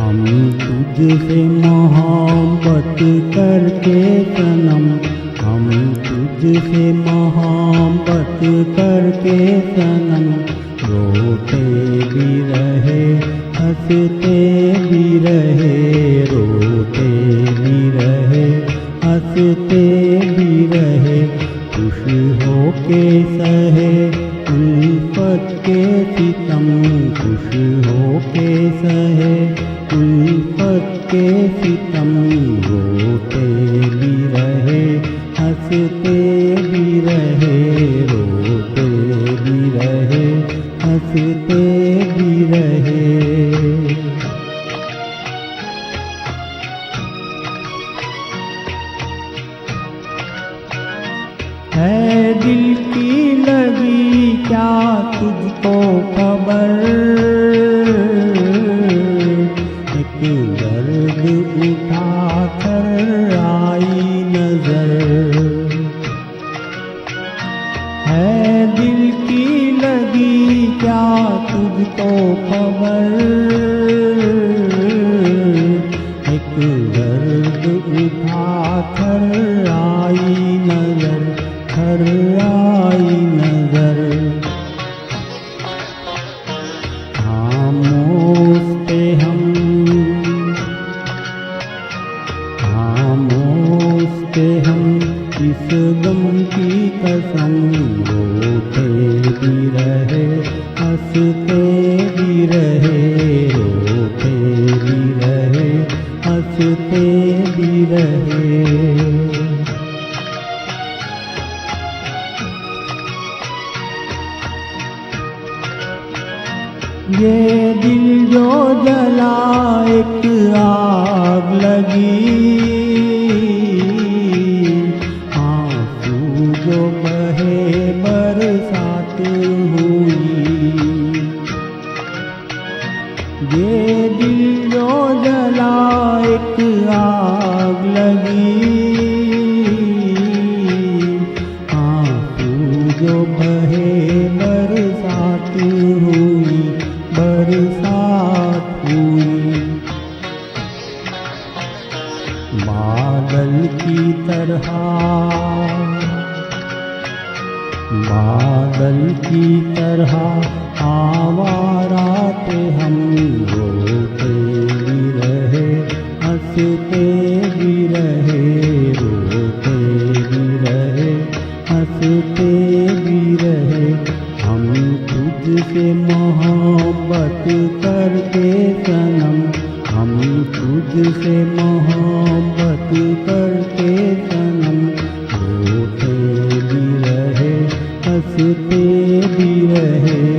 हम तुझसे मोहब्बत करके सनम, हम तुझसे मोहब्बत करके सनम, रोते भी रहे हंसते भी रहे, रोते भी रहे हंसते भी रहे, खुश होके सहे उल्फत के सितम, खुश होके सहे उल्फत के सितम, रोते भी रहे हंसते भी रहे, रोते भी रहे हंसते भी रहे। है दिल की लगी क्या तुझको खबर, एक दर्द उठा कर आई नजर, है दिल की लगी क्या तुझको खबर, एक दर्द उठा कर आई नजर, कर आई नजर। खामोश थे हम, खामोश थे हम इस गम की कसम, रोते भी रहे हंसते भी रहे, रोते भी रहे हंसते भी रहे। ये दिल जो जला एक आग लगी, आंसू जो बहे बरसात हुई, ये दिल जो जला एक आग लगी, आंसू जो बहे बरसात हुई, बरसात हुई। बादल की तरह, बादल की तरह आवारा थे हम, रोते भी रहे हंसते भी रहे, रोते भी रहे हंसते भी रहे। हम तुझसे मोहब्बत करके सनम, हम तुझसे मोहब्बत करके सनम, रोते भी रहे हंसते भी रहे,